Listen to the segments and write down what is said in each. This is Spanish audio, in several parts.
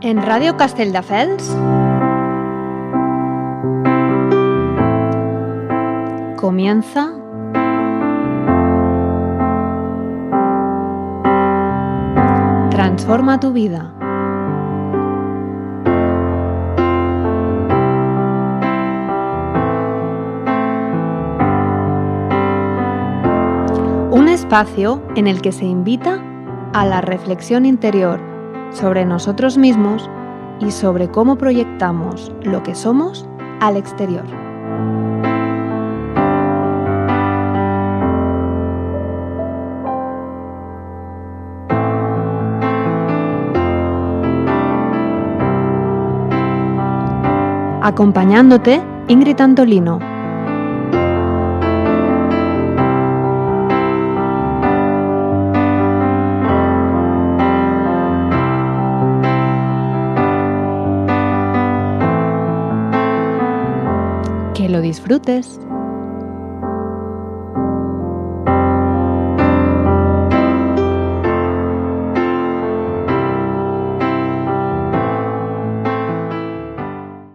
En Radio Castelldefels comienza Transforma tu vida. Un espacio en el que se invita a la reflexión interior sobre nosotros mismos y sobre cómo proyectamos lo que somos al exterior. Acompañándote, Ingrid Antolino. Que lo disfrutes.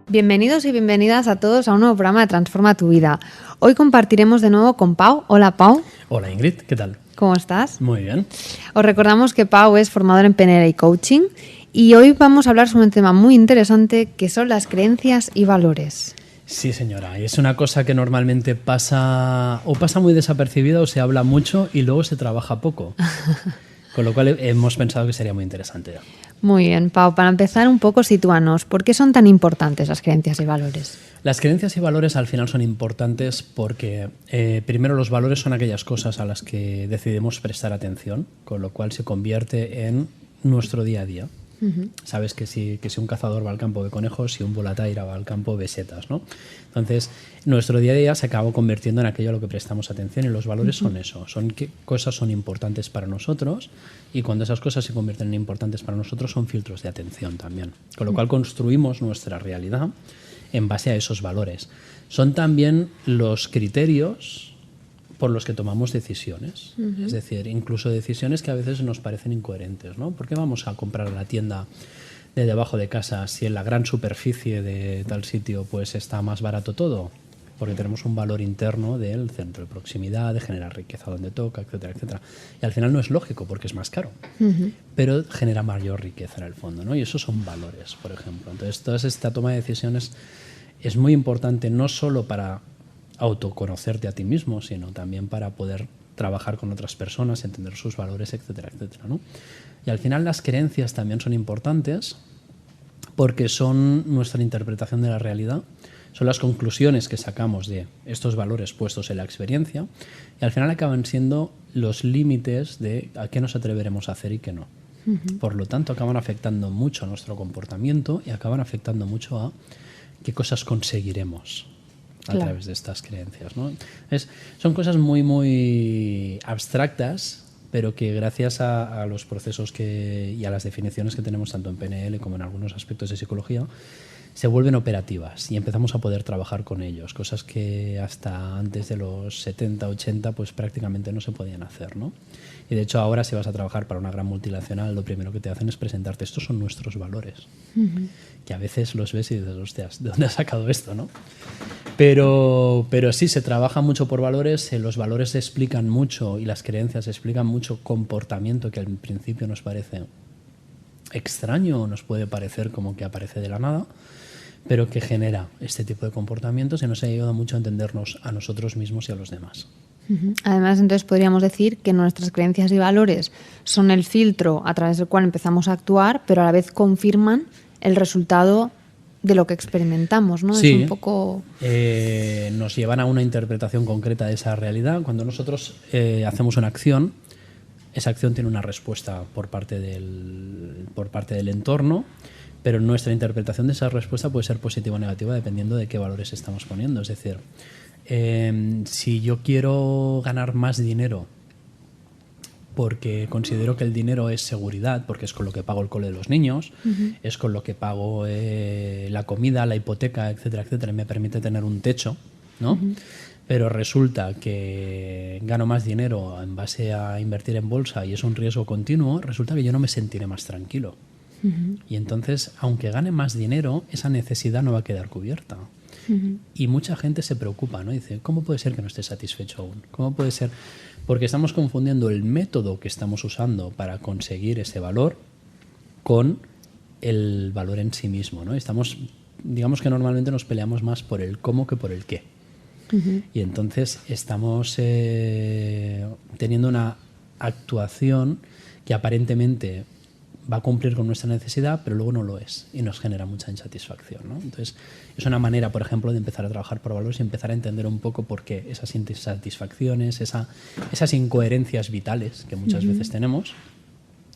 Bienvenidos y bienvenidas a todos a un nuevo programa de Transforma tu vida. Hoy compartiremos de nuevo con Pau. Hola, Pau. Hola, Ingrid, ¿qué tal? ¿Cómo estás? Muy bien. Os recordamos que Pau es formador en PNL y coaching y hoy vamos a hablar sobre un tema muy interesante que son las creencias y valores. Sí, señora, y es una cosa que normalmente pasa muy desapercibida o se habla mucho y luego se trabaja poco. Con lo cual hemos pensado que sería muy interesante. Muy bien, Pau, para empezar un poco sitúanos, ¿por qué son tan importantes las creencias y valores? Las creencias y valores al final son importantes porque primero los valores son aquellas cosas a las que decidimos prestar atención, con lo cual se convierte en nuestro día a día. Uh-huh. Sabes que si un cazador va al campo de conejos, si un volataire va al campo de setas, ¿no? Entonces, nuestro día a día se acaba convirtiendo en aquello a lo que prestamos atención y los valores son eso, son qué cosas son importantes para nosotros y cuando esas cosas se convierten en importantes para nosotros son filtros de atención también. Con lo cual construimos nuestra realidad en base a esos valores. Son también los criterios por los que tomamos decisiones. Uh-huh. Es decir, incluso decisiones que a veces nos parecen incoherentes, ¿no? ¿Por qué vamos a comprar a la tienda de debajo de casa si en la gran superficie de tal sitio pues está más barato todo? Porque tenemos un valor interno del centro de proximidad, de generar riqueza donde toca, etcétera, etcétera. Y al final no es lógico porque es más caro, uh-huh, pero genera mayor riqueza en el fondo, ¿no? Y esos son valores, por ejemplo. Entonces, toda esta toma de decisiones es muy importante no solo para autoconocerte a ti mismo, sino también para poder trabajar con otras personas, entender sus valores, etcétera, etcétera, ¿no? Y al final las creencias también son importantes porque son nuestra interpretación de la realidad, son las conclusiones que sacamos de estos valores puestos en la experiencia y al final acaban siendo los límites de a qué nos atreveremos a hacer y qué no. Uh-huh. Por lo tanto, acaban afectando mucho a nuestro comportamiento y acaban afectando mucho a qué cosas conseguiremos a través de estas creencias, ¿no? Son cosas muy, muy abstractas, pero que gracias a los procesos y a las definiciones que tenemos tanto en PNL como en algunos aspectos de psicología, se vuelven operativas y empezamos a poder trabajar con ellos, cosas que hasta antes de los 70, 80 pues prácticamente no se podían hacer, ¿no? Y de hecho ahora si vas a trabajar para una gran multinacional lo primero que te hacen es presentarte estos son nuestros valores, uh-huh, que a veces los ves y dices, hostias, ¿de dónde has sacado esto, no? Pero sí, se trabaja mucho por valores, los valores se explican mucho y las creencias explican mucho comportamiento que al principio nos parece extraño o nos puede parecer como que aparece de la nada, pero que genera este tipo de comportamientos y nos ha ayudado mucho a entendernos a nosotros mismos y a los demás. Además, entonces podríamos decir que nuestras creencias y valores son el filtro a través del cual empezamos a actuar, pero a la vez confirman el resultado de lo que experimentamos, ¿no? Sí, es un poco nos llevan a una interpretación concreta de esa realidad. Cuando nosotros hacemos una acción, esa acción tiene una respuesta por parte del entorno, pero nuestra interpretación de esa respuesta puede ser positiva o negativa dependiendo de qué valores estamos poniendo. Es decir, si yo quiero ganar más dinero porque considero que el dinero es seguridad, porque es con lo que pago el cole de los niños, uh-huh, es con lo que pago la comida, la hipoteca, etcétera, etcétera, y me permite tener un techo, ¿no? Uh-huh. Pero resulta que gano más dinero en base a invertir en bolsa y es un riesgo continuo, resulta que yo no me sentiré más tranquilo. Y entonces, aunque gane más dinero, esa necesidad no va a quedar cubierta. Y mucha gente se preocupa, ¿no? Dice, ¿cómo puede ser que no esté satisfecho aún? ¿Cómo puede ser? Porque estamos confundiendo el método que estamos usando para conseguir ese valor con el valor en sí mismo, ¿no? Digamos que normalmente nos peleamos más por el cómo que por el qué. Y entonces estamos teniendo una actuación que aparentemente va a cumplir con nuestra necesidad, pero luego no lo es y nos genera mucha insatisfacción, ¿no? Entonces, es una manera, por ejemplo, de empezar a trabajar por valores y empezar a entender un poco por qué esas insatisfacciones, esas incoherencias vitales que muchas veces tenemos,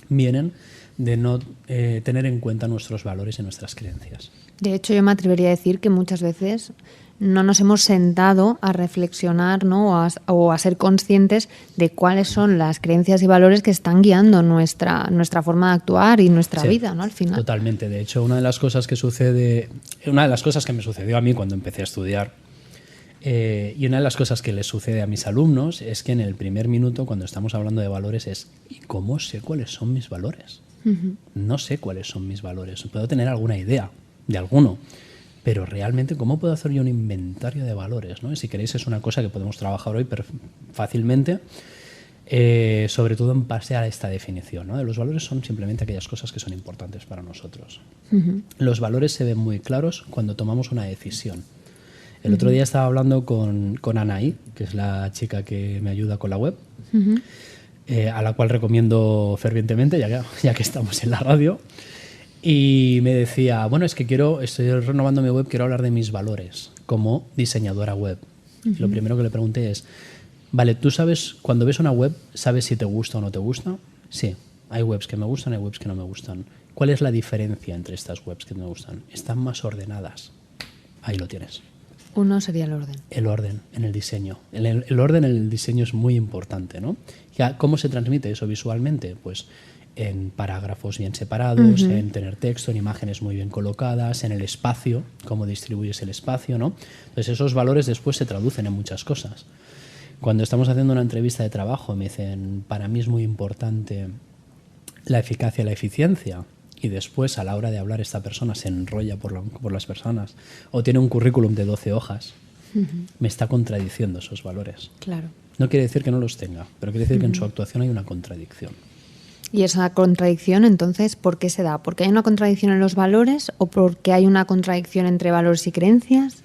vienen de no tener en cuenta nuestros valores y nuestras creencias. De hecho, yo me atrevería a decir que muchas veces no nos hemos sentado a reflexionar, ¿no? o a ser conscientes de cuáles son las creencias y valores que están guiando nuestra forma de actuar y nuestra vida, ¿no? Al final. Totalmente. De hecho, una de las cosas que me sucedió a mí cuando empecé a estudiar, y una de las cosas que les sucede a mis alumnos es que en el primer minuto, cuando estamos hablando de valores, es ¿y cómo sé cuáles son mis valores? No sé cuáles son mis valores. Puedo tener alguna idea de alguno, pero realmente, ¿cómo puedo hacer yo un inventario de valores, ¿no? Y si queréis, es una cosa que podemos trabajar hoy fácilmente, sobre todo en base a esta definición, ¿no? De los valores son simplemente aquellas cosas que son importantes para nosotros. Los valores se ven muy claros cuando tomamos una decisión. El otro día estaba hablando con Anaí, que es la chica que me ayuda con la web, a la cual recomiendo fervientemente, ya que estamos en la radio. Y me decía, bueno, es que estoy renovando mi web, quiero hablar de mis valores como diseñadora web. Lo primero que le pregunté es, vale, ¿tú sabes, cuando ves una web, sabes si te gusta o no te gusta? Sí, hay webs que me gustan, hay webs que no me gustan. ¿Cuál es la diferencia entre estas webs que me gustan? Están más ordenadas. Ahí lo tienes. Uno sería el orden. El orden en el diseño. El orden en el diseño es muy importante, ¿no? ¿Cómo se transmite eso visualmente? Pues en parágrafos bien separados, en tener texto, en imágenes muy bien colocadas, en el espacio, cómo distribuyes el espacio, ¿no? Entonces esos valores después se traducen en muchas cosas. Cuando estamos haciendo una entrevista de trabajo me dicen, para mí es muy importante la eficacia y la eficiencia, y después a la hora de hablar esta persona se enrolla por las personas o tiene un currículum de 12 hojas, me está contradiciendo esos valores. Claro. No quiere decir que no los tenga, pero quiere decir que en su actuación hay una contradicción. ¿Y esa contradicción, entonces, por qué se da? ¿Porque hay una contradicción en los valores o porque hay una contradicción entre valores y creencias?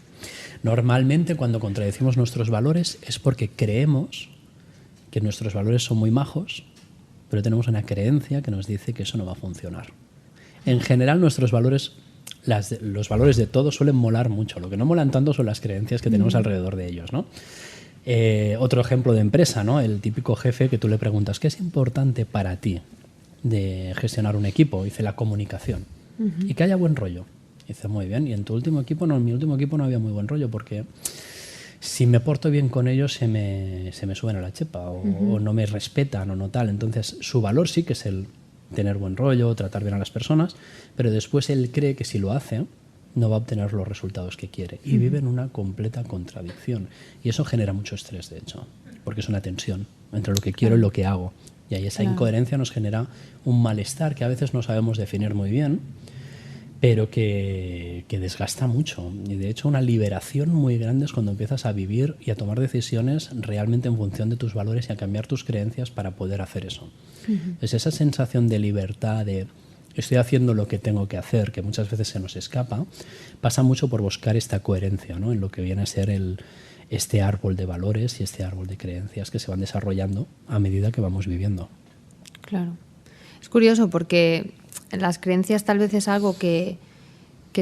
Normalmente, cuando contradecimos nuestros valores es porque creemos que nuestros valores son muy majos, pero tenemos una creencia que nos dice que eso no va a funcionar. En general, nuestros valores, los valores de todos suelen molar mucho. Lo que no molan tanto son las creencias que tenemos alrededor de ellos, ¿no? Otro ejemplo de empresa, ¿no? El típico jefe que tú le preguntas, ¿qué es importante para ti de gestionar un equipo? Dice, la comunicación. Y que haya buen rollo. Dice, muy bien. Y en tu último equipo, no, en mi último equipo no había muy buen rollo porque si me porto bien con ellos se me suben a la chepa o no me respetan o no tal. Entonces, su valor sí que es el tener buen rollo, tratar bien a las personas, pero después él cree que si lo hace no va a obtener los resultados que quiere y vive en una completa contradicción. Y eso genera mucho estrés, de hecho, porque es una tensión entre lo que quiero y lo que hago. Y ahí esa incoherencia nos genera un malestar que a veces no sabemos definir muy bien, pero que desgasta mucho. Y de hecho una liberación muy grande es cuando empiezas a vivir y a tomar decisiones realmente en función de tus valores y a cambiar tus creencias para poder hacer eso. Entonces esa sensación de libertad, de estoy haciendo lo que tengo que hacer, que muchas veces se nos escapa, pasa mucho por buscar esta coherencia, ¿no? En lo que viene a ser este árbol de valores y este árbol de creencias que se van desarrollando a medida que vamos viviendo. Claro. Es curioso porque las creencias tal vez es algo que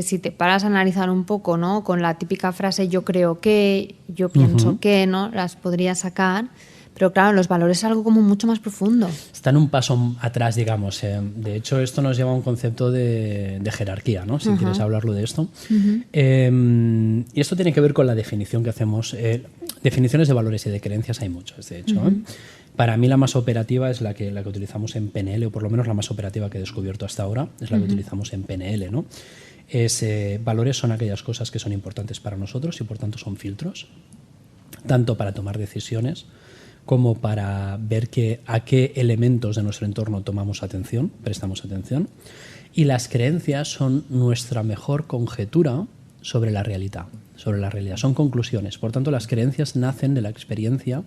si te paras a analizar un poco, ¿no? Con la típica frase yo creo que, yo pienso que, ¿no? Las podrías sacar. Pero claro, los valores es algo como mucho más profundo. Están un paso atrás, digamos. De hecho, esto nos lleva a un concepto de jerarquía, ¿no? Si quieres hablarlo de esto. Y esto tiene que ver con la definición que hacemos. Definiciones de valores y de creencias hay muchas, de hecho. Para mí la más operativa es la que utilizamos en PNL, o por lo menos la más operativa que he descubierto hasta ahora, es la que utilizamos en PNL, ¿no? Valores son aquellas cosas que son importantes para nosotros y por tanto son filtros, tanto para tomar decisiones como para ver a qué elementos de nuestro entorno prestamos atención. Y las creencias son nuestra mejor conjetura sobre la realidad. Son conclusiones. Por tanto, las creencias nacen de la experiencia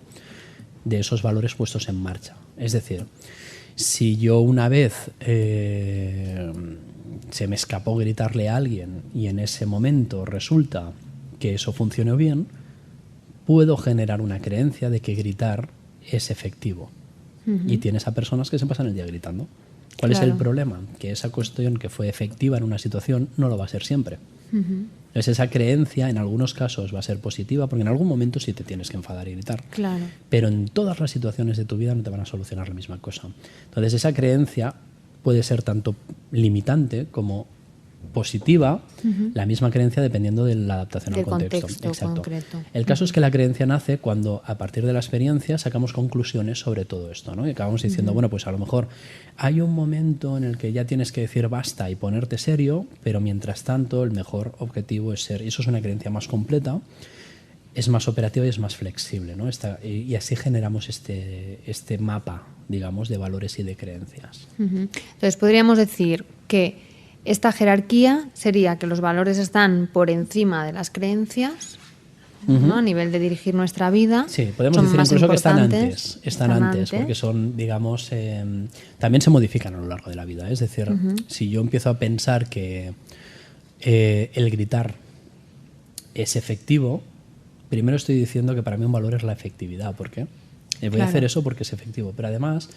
de esos valores puestos en marcha. Es decir, si yo una vez se me escapó gritarle a alguien y en ese momento resulta que eso funcionó bien, puedo generar una creencia de que gritar es efectivo. Y tienes a personas que se pasan el día gritando. ¿Cuál es el problema? Que esa cuestión que fue efectiva en una situación no lo va a ser siempre. Entonces esa creencia en algunos casos va a ser positiva porque en algún momento sí te tienes que enfadar y gritar. Claro. Pero en todas las situaciones de tu vida no te van a solucionar la misma cosa. Entonces esa creencia puede ser tanto limitante como positiva, la misma creencia dependiendo de la adaptación al contexto. Exacto. Concreto. El caso es que la creencia nace cuando a partir de la experiencia sacamos conclusiones sobre todo esto, ¿no? Y acabamos diciendo, bueno, pues a lo mejor hay un momento en el que ya tienes que decir basta y ponerte serio, pero mientras tanto el mejor objetivo es ser, y eso es una creencia más completa, es más operativa y es más flexible, ¿no? Y así generamos este mapa, digamos, de valores y de creencias. Entonces podríamos decir que esta jerarquía sería que los valores están por encima de las creencias, ¿no? A nivel de dirigir nuestra vida. Sí, podemos decir incluso que están antes, porque son, digamos, también se modifican a lo largo de la vida. Es decir, si yo empiezo a pensar que el gritar es efectivo, primero estoy diciendo que para mí un valor es la efectividad. ¿Por qué? Voy a hacer eso porque es efectivo, pero además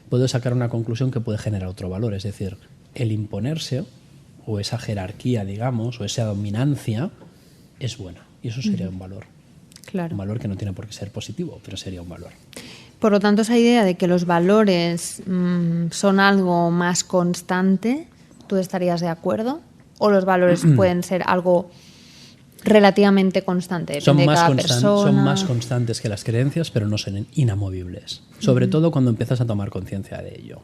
puedo sacar una conclusión que puede generar otro valor. Es decir, el imponerse o esa jerarquía, digamos, o esa dominancia es buena. Y eso sería un valor. Claro. Un valor que no tiene por qué ser positivo, pero sería un valor. Por lo tanto, esa idea de que los valores son algo más constante, ¿tú estarías de acuerdo? ¿O los valores pueden ser algo relativamente constante? Depende de cada persona. Son más constantes que las creencias, pero no son inamovibles. Sobre todo cuando empiezas a tomar conciencia de ello.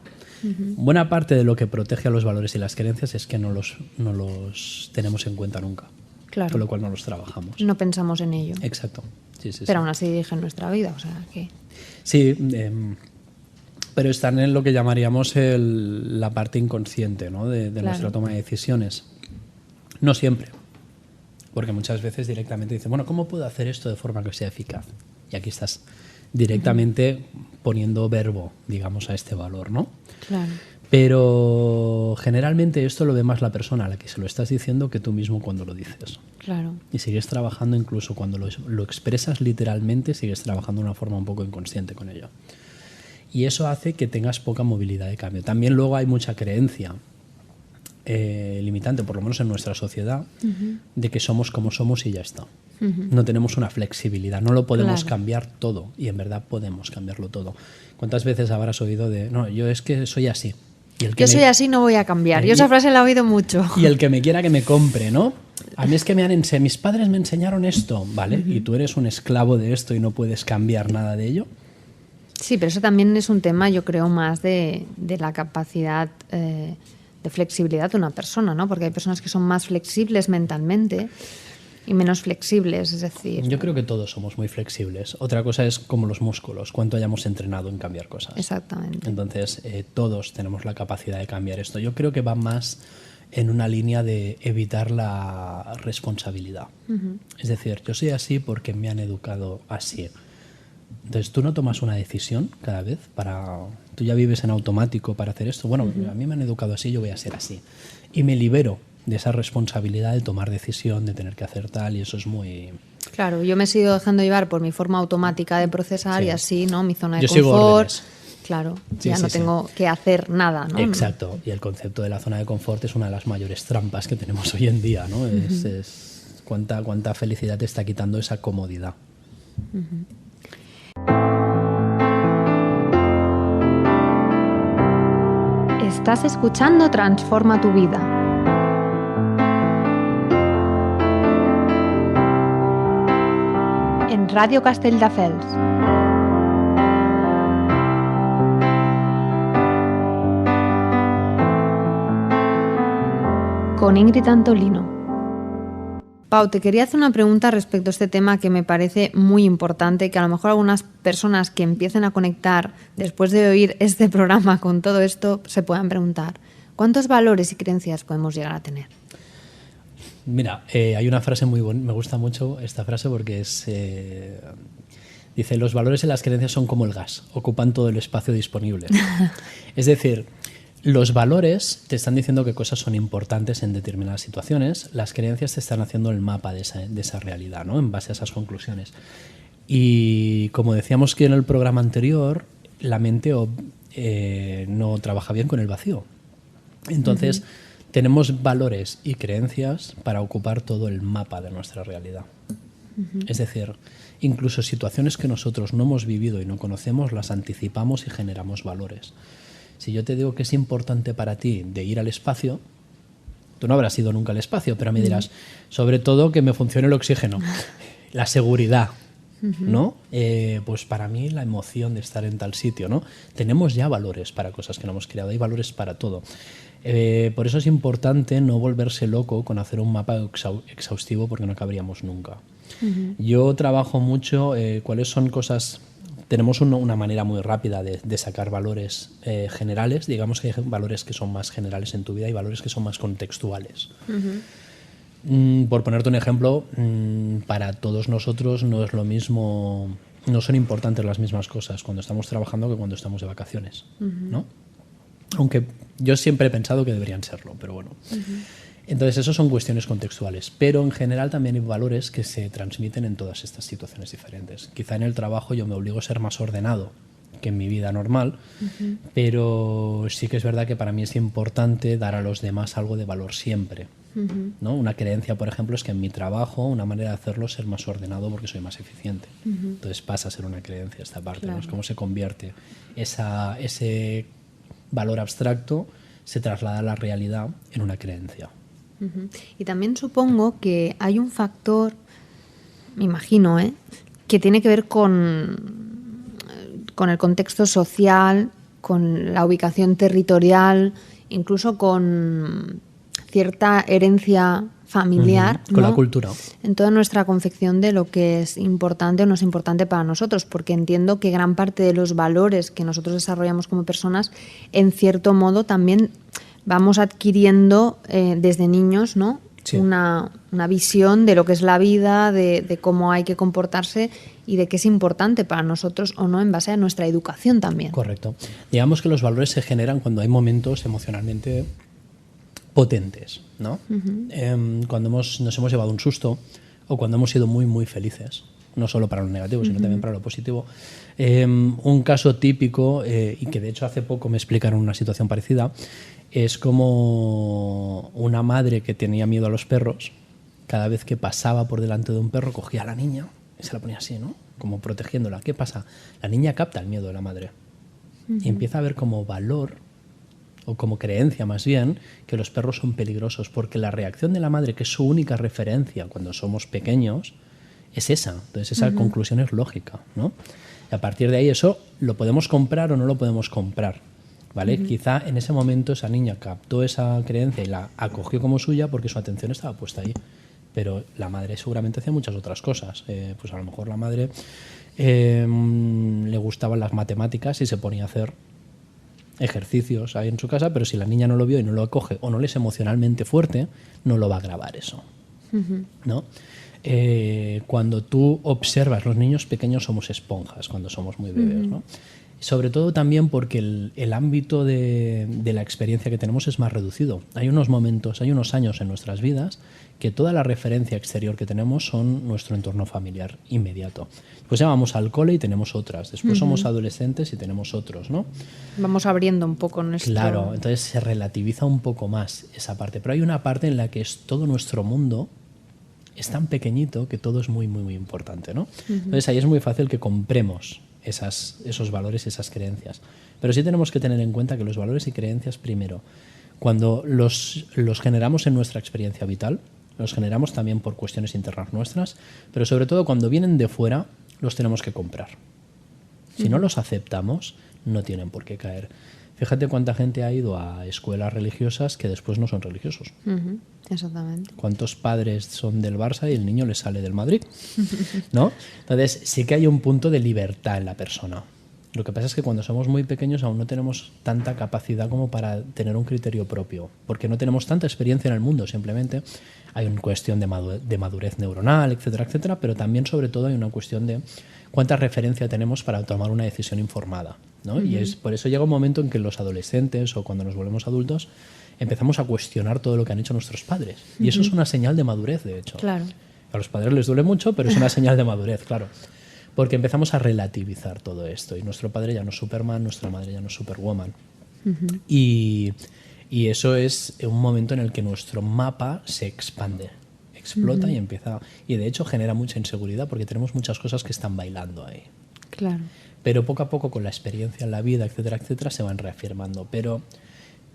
Buena parte de lo que protege a los valores y las creencias es que no los tenemos en cuenta nunca. Claro. Con lo cual no los trabajamos. No pensamos en ello. Exacto. Sí, pero aún así dirigen nuestra vida. O sea, que... Sí, pero están en lo que llamaríamos la parte inconsciente, ¿no? de nuestra toma de decisiones. No siempre. Porque muchas veces directamente dicen, bueno, ¿cómo puedo hacer esto de forma que sea eficaz? Y aquí estás directamente poniendo verbo, digamos, a este valor, ¿no? Claro. Pero generalmente esto lo ve más la persona a la que se lo estás diciendo que tú mismo cuando lo dices. Claro. Y sigues trabajando, incluso cuando lo expresas literalmente, sigues trabajando de una forma un poco inconsciente con ello. Y eso hace que tengas poca movilidad de cambio. También luego hay mucha creencia limitante, por lo menos en nuestra sociedad, de que somos como somos y ya está. No tenemos una flexibilidad, no lo podemos cambiar todo, y en verdad podemos cambiarlo todo. ¿Cuántas veces habrás oído de, no, yo es que soy así? Soy así, no voy a cambiar. Yo esa frase la he oído mucho. Y el que me quiera que me compre, ¿no? A mí es que mis padres me enseñaron esto, ¿vale? Y tú eres un esclavo de esto y no puedes cambiar nada de ello. Sí, pero eso también es un tema, yo creo, más de la capacidad de flexibilidad de una persona, ¿no? Porque hay personas que son más flexibles mentalmente y menos flexibles, es decir... Yo creo que todos somos muy flexibles. Otra cosa es como los músculos, cuánto hayamos entrenado en cambiar cosas. Exactamente. Entonces, todos tenemos la capacidad de cambiar esto. Yo creo que va más en una línea de evitar la responsabilidad. Es decir, yo soy así porque me han educado así. Entonces, tú no tomas una decisión cada vez tú ya vives en automático para hacer esto. Bueno, a mí me han educado así, yo voy a ser así. Y me libero de esa responsabilidad de tomar decisión, de tener que hacer tal, y eso es muy... Claro, yo me he ido dejando llevar por mi forma automática de procesar y así, ¿no? Mi zona de confort. Sigo órdenes. Claro, ya no tengo que hacer nada, ¿no? Exacto, y el concepto de la zona de confort es una de las mayores trampas que tenemos hoy en día, ¿no? Es cuánta felicidad te está quitando esa comodidad. Estás escuchando Transforma tu vida. En Radio Castelldefels. Con Ingrid Antolino. Pau, te quería hacer una pregunta respecto a este tema que me parece muy importante, que a lo mejor algunas personas que empiecen a conectar después de oír este programa con todo esto se puedan preguntar, ¿cuántos valores y creencias podemos llegar a tener? Mira, hay una frase muy buena, me gusta mucho esta frase porque dice, los valores y las creencias son como el gas, ocupan todo el espacio disponible. Es decir, los valores te están diciendo qué cosas son importantes en determinadas situaciones, las creencias te están haciendo el mapa de esa realidad, ¿no? En base a esas conclusiones. Y como decíamos que en el programa anterior, la mente no trabaja bien con el vacío. Entonces, tenemos valores y creencias para ocupar todo el mapa de nuestra realidad. Es decir, incluso situaciones que nosotros no hemos vivido y no conocemos, las anticipamos y generamos valores. Si yo te digo que es importante para ti de ir al espacio, tú no habrás ido nunca al espacio, pero me dirás, sobre todo que me funcione el oxígeno, la seguridad, ¿no? Pues para mí la emoción de estar en tal sitio, ¿no? Tenemos ya valores para cosas que no hemos creado, hay valores para todo. Por eso es importante no volverse loco con hacer un mapa exhaustivo porque no acabaríamos nunca. Yo trabajo mucho cuáles son cosas. Tenemos una manera muy rápida de sacar valores generales. Digamos que hay valores que son más generales en tu vida y valores que son más contextuales. Por ponerte un ejemplo, para todos nosotros no es lo mismo, no son importantes las mismas cosas cuando estamos trabajando que cuando estamos de vacaciones, ¿no? Aunque yo siempre he pensado que deberían serlo, pero bueno. Entonces, eso son cuestiones contextuales. Pero en general también hay valores que se transmiten en todas estas situaciones diferentes. Quizá en el trabajo yo me obligo a ser más ordenado que en mi vida normal, pero sí que es verdad que para mí es importante dar a los demás algo de valor siempre, ¿no? Una creencia, por ejemplo, es que en mi trabajo una manera de hacerlo es ser más ordenado porque soy más eficiente. Entonces pasa a ser una creencia esta parte, claro. ¿No? Es cómo se convierte ese valor abstracto, se traslada a la realidad en una creencia. Y también supongo que hay un factor, me imagino, que tiene que ver con el contexto social, con la ubicación territorial, incluso con cierta herencia familiar, con ¿no? la cultura. En toda nuestra concepción de lo que es importante o no es importante para nosotros, porque entiendo que gran parte de los valores que nosotros desarrollamos como personas, en cierto modo también vamos adquiriendo desde niños, ¿no? Sí. Una visión de lo que es la vida, de cómo hay que comportarse y de qué es importante para nosotros o no en base a nuestra educación también. Correcto. Digamos que los valores se generan cuando hay momentos emocionalmente potentes, ¿no? Cuando nos hemos llevado un susto o cuando hemos sido muy, muy felices. No solo para lo negativo, sino también para lo positivo. Un caso típico, y que de hecho hace poco me explicaron una situación parecida, es como una madre que tenía miedo a los perros, cada vez que pasaba por delante de un perro, cogía a la niña y se la ponía así, ¿no? Como protegiéndola. ¿Qué pasa? La niña capta el miedo de la madre y empieza a ver como valor, o como creencia más bien, que los perros son peligrosos, porque la reacción de la madre, que es su única referencia cuando somos pequeños, es esa. Entonces esa conclusión es lógica, ¿no? Y a partir de ahí eso lo podemos comprar o no lo podemos comprar, ¿vale? Quizá en ese momento esa niña captó esa creencia y la acogió como suya porque su atención estaba puesta ahí. Pero la madre seguramente hacía muchas otras cosas. Pues a lo mejor la madre le gustaban las matemáticas y se ponía a hacer ejercicios ahí en su casa, pero si la niña no lo vio y no lo acoge o no le es emocionalmente fuerte, no lo va a grabar eso, ¿no? Cuando tú observas, los niños pequeños somos esponjas cuando somos muy bebés, ¿no? Sobre todo también porque el ámbito de la experiencia que tenemos es más reducido. Hay unos momentos, hay unos años en nuestras vidas que toda la referencia exterior que tenemos son nuestro entorno familiar inmediato. Después ya vamos al cole y tenemos otras. Después somos adolescentes y tenemos otros, ¿no? Vamos abriendo un poco nuestro... Claro, entonces se relativiza un poco más esa parte. Pero hay una parte en la que es todo nuestro mundo es tan pequeñito que todo es muy, muy, muy importante, ¿no? Entonces ahí es muy fácil que compremos esos valores y esas creencias. Pero sí tenemos que tener en cuenta que los valores y creencias, primero, cuando los generamos en nuestra experiencia vital, los generamos también por cuestiones internas nuestras, pero sobre todo cuando vienen de fuera, los tenemos que comprar. Si no los aceptamos, no tienen por qué caer. Fíjate cuánta gente ha ido a escuelas religiosas que después no son religiosos. Exactamente. ¿Cuántos padres son del Barça y el niño les sale del Madrid? ¿No? Entonces, sí que hay un punto de libertad en la persona. Lo que pasa es que cuando somos muy pequeños aún no tenemos tanta capacidad como para tener un criterio propio, porque no tenemos tanta experiencia en el mundo, simplemente hay una cuestión de madurez neuronal, etcétera, etcétera, pero también sobre todo hay una cuestión de cuánta referencia tenemos para tomar una decisión informada, ¿no? Y es por eso llega un momento en que los adolescentes o cuando nos volvemos adultos empezamos a cuestionar todo lo que han hecho nuestros padres. Y eso es una señal de madurez, de hecho. Claro. A los padres les duele mucho, pero es una señal de madurez, claro. Porque empezamos a relativizar todo esto. Y nuestro padre ya no es Superman, nuestra madre ya no es Superwoman. Y eso es un momento en el que nuestro mapa se expande, explota y empieza... Y de hecho genera mucha inseguridad porque tenemos muchas cosas que están bailando ahí. Claro. Pero poco a poco, con la experiencia en la vida, etcétera, etcétera, se van reafirmando. Pero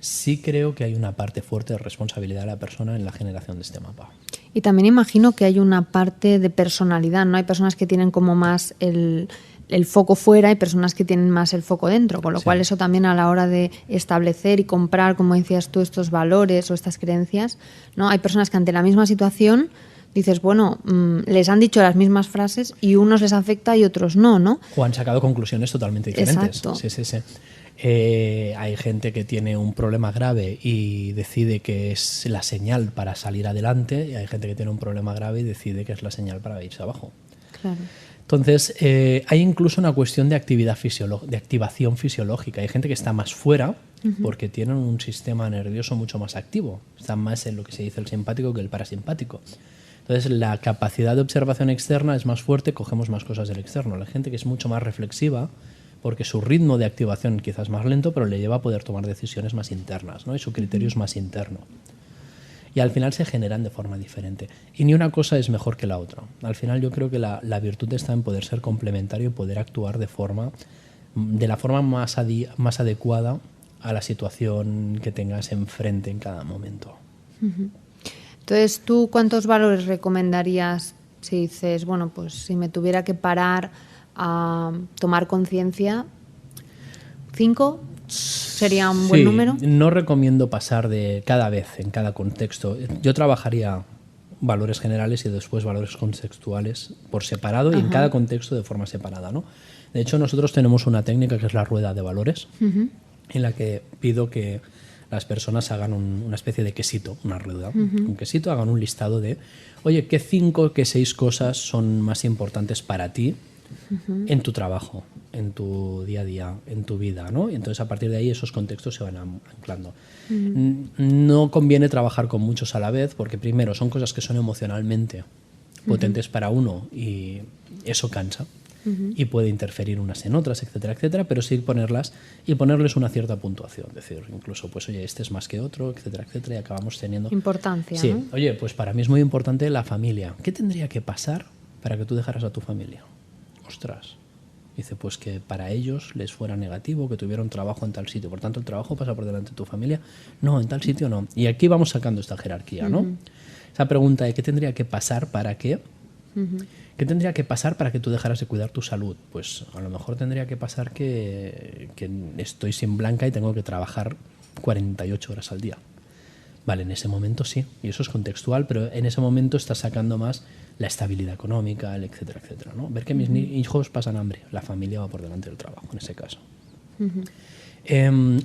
sí creo que hay una parte fuerte de responsabilidad de la persona en la generación de este mapa. Y también imagino que hay una parte de personalidad, ¿no? Hay personas que tienen como más el foco fuera y personas que tienen más el foco dentro, con lo cual eso también a la hora de establecer y comprar, como decías tú, estos valores o estas creencias, ¿no? Hay personas que ante la misma situación dices, bueno, les han dicho las mismas frases y unos les afecta y otros no, ¿no? O han sacado conclusiones totalmente diferentes. Exacto. Sí. Hay gente que tiene un problema grave y decide que es la señal para salir adelante, y hay gente que tiene un problema grave y decide que es la señal para irse abajo. Claro. Entonces, hay incluso una cuestión de activación fisiológica. Hay gente que está más fuera porque tienen un sistema nervioso mucho más activo. Están más en lo que se dice el simpático que el parasimpático. Entonces, la capacidad de observación externa es más fuerte, cogemos más cosas del externo. La gente que es mucho más reflexiva, porque su ritmo de activación quizás es más lento, pero le lleva a poder tomar decisiones más internas, ¿no? Y su criterio es más interno. Y al final se generan de forma diferente. Y ni una cosa es mejor que la otra. Al final yo creo que la virtud está en poder ser complementario y poder actuar de la forma más adecuada a la situación que tengas enfrente en cada momento. Entonces, ¿tú cuántos valores recomendarías si dices, bueno, pues si me tuviera que parar a tomar conciencia? ¿5? ¿Sería un buen número? No recomiendo pasar de cada vez, en cada contexto. Yo trabajaría valores generales y después valores contextuales por separado y en cada contexto de forma separada, ¿no? De hecho, nosotros tenemos una técnica que es la rueda de valores, en la que pido que las personas hagan una especie de quesito, una rueda, un quesito, hagan un listado de, oye, ¿qué 5, qué 6 cosas son más importantes para ti en tu trabajo, en tu día a día, en tu vida, ¿no? Y entonces a partir de ahí esos contextos se van anclando. No conviene trabajar con muchos a la vez porque primero son cosas que son emocionalmente potentes para uno y eso cansa y puede interferir unas en otras, etcétera, etcétera, pero sí ponerlas y ponerles una cierta puntuación, es decir, incluso pues oye, este es más que otro, etcétera, etcétera, y acabamos teniendo importancia, sí, ¿no? Oye, pues para mí es muy importante la familia. ¿Qué tendría que pasar para que tú dejaras a tu familia? Ostras. Dice, pues que para ellos les fuera negativo, que tuvieran trabajo en tal sitio. Por tanto, el trabajo pasa por delante de tu familia. No, en tal sitio no. Y aquí vamos sacando esta jerarquía, ¿no? Esa pregunta de qué tendría que pasar para qué. ¿Qué tendría que pasar para que tú dejaras de cuidar tu salud? Pues a lo mejor tendría que pasar que estoy sin Blanca y tengo que trabajar 48 horas al día. Vale, en ese momento sí, y eso es contextual, pero en ese momento estás sacando más la estabilidad económica, el etcétera, etcétera, ¿no? Ver que mis hijos pasan hambre, la familia va por delante del trabajo en ese caso.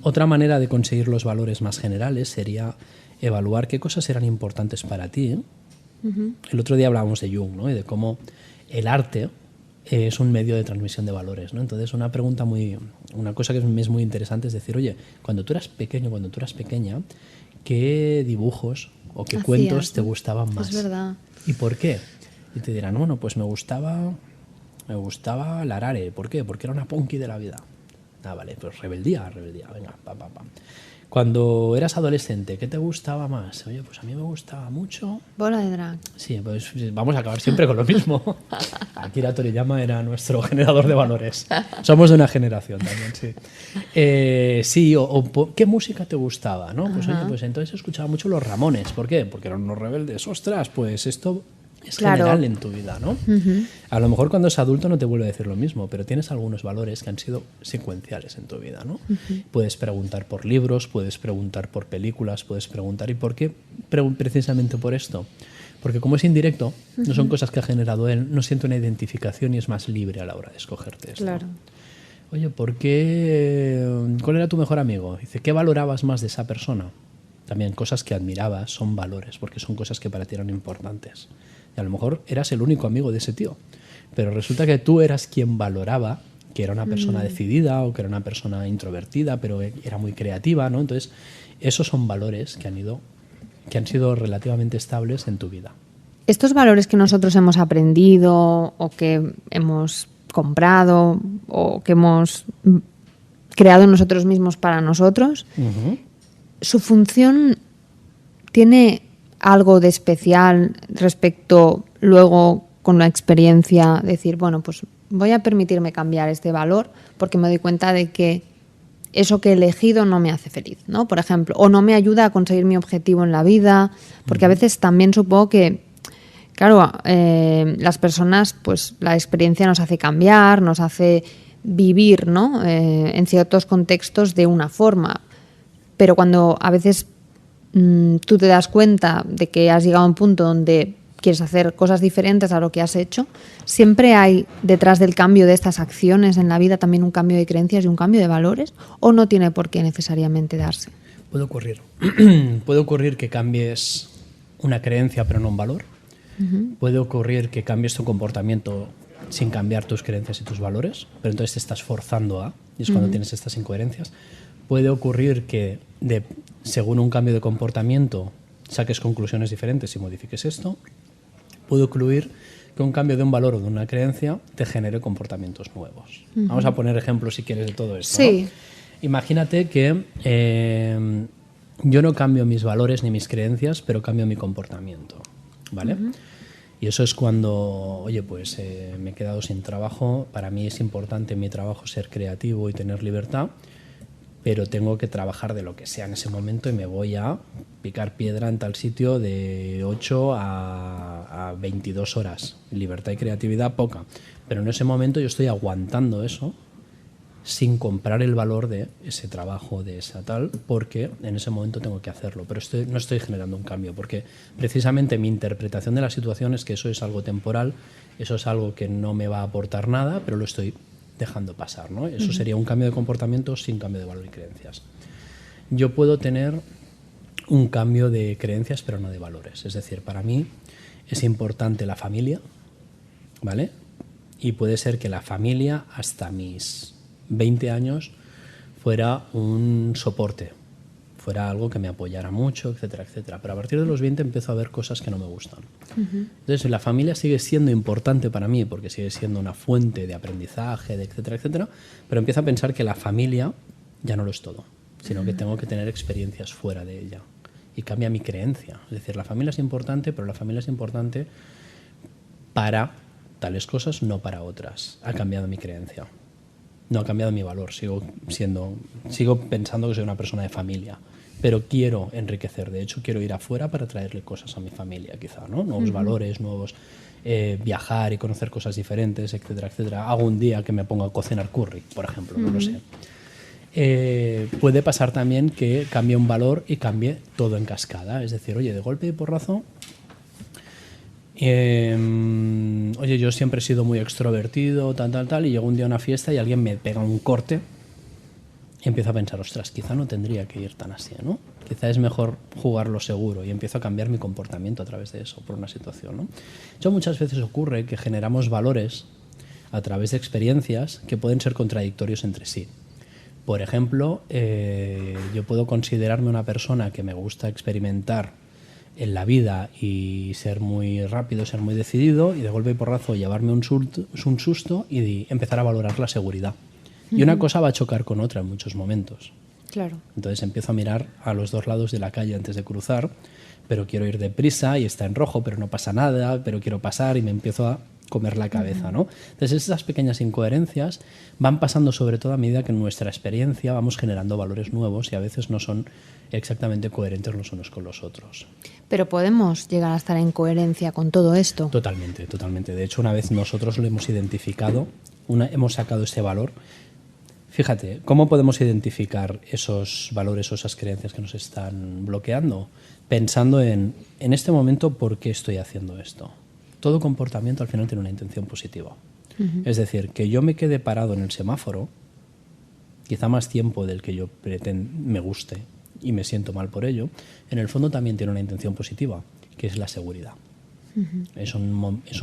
Otra manera de conseguir los valores más generales sería evaluar qué cosas eran importantes para ti. El otro día hablábamos de Jung, ¿no? Y de cómo el arte es un medio de transmisión de valores, ¿no? Entonces una cosa que es muy interesante es decir, oye, cuando tú eras pequeño, cuando tú eras pequeña, ¿qué dibujos o qué cuentos te gustaban más? Es verdad. ¿Y por qué? Y te dirán, bueno, pues me gustaba Larare. ¿Por qué? Porque era una punky de la vida. Ah, vale, pues rebeldía, venga, pa. Cuando eras adolescente, ¿qué te gustaba más? Oye, pues a mí me gustaba mucho... Bola de drag. Sí, pues vamos a acabar siempre con lo mismo. Akira Toriyama era nuestro generador de valores. Somos de una generación también, sí. Sí, ¿qué música te gustaba? ¿No? Pues oye, pues entonces escuchaba mucho los Ramones. ¿Por qué? Porque eran unos rebeldes. Ostras, pues esto es Claro. general en tu vida, ¿no? A lo mejor cuando es adulto no te vuelve a decir lo mismo, pero tienes algunos valores que han sido secuenciales en tu vida, ¿no? Puedes preguntar por libros, puedes preguntar por películas, puedes preguntar. ¿Y por qué precisamente por esto? Porque como es indirecto, no son cosas que ha generado él, no siente una identificación y es más libre a la hora de escogerte esto. Claro. Oye, ¿cuál era tu mejor amigo? Dice, ¿qué valorabas más de esa persona? También cosas que admirabas son valores, porque son cosas que para ti eran importantes. Y a lo mejor eras el único amigo de ese tío, pero resulta que tú eras quien valoraba que era una persona decidida o que era una persona introvertida, pero era muy creativa, ¿no? Entonces, esos son valores que han sido relativamente estables en tu vida. Estos valores que nosotros hemos aprendido o que hemos comprado o que hemos creado nosotros mismos para nosotros, su función tiene algo de especial respecto luego con la experiencia, decir, bueno, pues voy a permitirme cambiar este valor porque me doy cuenta de que eso que he elegido no me hace feliz, ¿no? Por ejemplo, o no me ayuda a conseguir mi objetivo en la vida, porque a veces también supongo que, claro, las personas, pues la experiencia nos hace cambiar, nos hace vivir, ¿no? En ciertos contextos de una forma, pero cuando a veces tú te das cuenta de que has llegado a un punto donde quieres hacer cosas diferentes a lo que has hecho, siempre hay detrás del cambio de estas acciones en la vida también un cambio de creencias y un cambio de valores, o no tiene por qué necesariamente darse. Puede ocurrir. Puede ocurrir que cambies una creencia pero no un valor. Puede ocurrir que cambies tu comportamiento sin cambiar tus creencias y tus valores, pero entonces te estás forzando a, y es cuando tienes estas incoherencias. Puede ocurrir que según un cambio de comportamiento saques conclusiones diferentes y modifiques esto. Puede ocurrir que un cambio de un valor o de una creencia te genere comportamientos nuevos. Vamos a poner ejemplos, si quieres, de todo esto. Sí. ¿No? Imagínate que yo no cambio mis valores ni mis creencias, pero cambio mi comportamiento, ¿vale? Y eso es cuando, oye, pues me he quedado sin trabajo. Para mí es importante en mi trabajo ser creativo y tener libertad, pero tengo que trabajar de lo que sea en ese momento y me voy a picar piedra en tal sitio de 8 a 22 horas. Libertad y creatividad poca. Pero en ese momento yo estoy aguantando eso sin comprar el valor de ese trabajo, de esa tal, porque en ese momento tengo que hacerlo. Pero no estoy generando un cambio, porque precisamente mi interpretación de la situación es que eso es algo temporal, eso es algo que no me va a aportar nada, pero lo estoy dejando pasar, ¿no? Eso sería un cambio de comportamiento sin cambio de valor y creencias. Yo puedo tener un cambio de creencias, pero no de valores. Es decir, para mí es importante la familia, ¿vale? Y puede ser que la familia hasta mis 20 años fuera un soporte, fuera algo que me apoyara mucho, etcétera, etcétera. Pero a partir de los 20 empiezo a ver cosas que no me gustan. Entonces, la familia sigue siendo importante para mí porque sigue siendo una fuente de aprendizaje, de etcétera, etcétera, pero empiezo a pensar que la familia ya no lo es todo, sino que tengo que tener experiencias fuera de ella. Y cambia mi creencia. Es decir, la familia es importante, pero la familia es importante para tales cosas, no para otras. Ha cambiado mi creencia. No ha cambiado mi valor. Sigo pensando que soy una persona de familia, pero quiero enriquecer. De hecho, quiero ir afuera para traerle cosas a mi familia, quizá, ¿no? Nuevos valores, nuevos viajar y conocer cosas diferentes, etcétera, etcétera. Hago un día que me ponga a cocinar curry, por ejemplo, no lo sé. Puede pasar también que cambie un valor y cambie todo en cascada. Es decir, oye, de golpe y porrazo, oye, yo siempre he sido muy extrovertido, tal, y llego un día a una fiesta y alguien me pega un corte y empiezo a pensar, ostras, quizá no tendría que ir tan así, ¿no? Quizá es mejor jugarlo seguro, y empiezo a cambiar mi comportamiento a través de eso, por una situación, ¿no? Yo muchas veces ocurre que generamos valores a través de experiencias que pueden ser contradictorios entre sí. Por ejemplo, yo puedo considerarme una persona que me gusta experimentar en la vida y ser muy rápido, ser muy decidido, y de golpe y porrazo llevarme un susto y empezar a valorar la seguridad. Y una cosa va a chocar con otra en muchos momentos. Claro. Entonces empiezo a mirar a los dos lados de la calle antes de cruzar, pero quiero ir deprisa y está en rojo, pero no pasa nada, pero quiero pasar, y me empiezo a comer la cabeza, ¿no? Entonces esas pequeñas incoherencias van pasando sobre todo a medida que en nuestra experiencia vamos generando valores nuevos y a veces no son exactamente coherentes los unos con los otros. Pero podemos llegar a estar en coherencia con todo esto. Totalmente, totalmente. De hecho, una vez nosotros lo hemos identificado, hemos sacado ese valor. Fíjate, ¿cómo podemos identificar esos valores o esas creencias que nos están bloqueando? Pensando en este momento, ¿por qué estoy haciendo esto? Todo comportamiento al final tiene una intención positiva. Es decir, que yo me quede parado en el semáforo, quizá más tiempo del que yo me guste y me siento mal por ello, en el fondo también tiene una intención positiva, que es la seguridad. Es un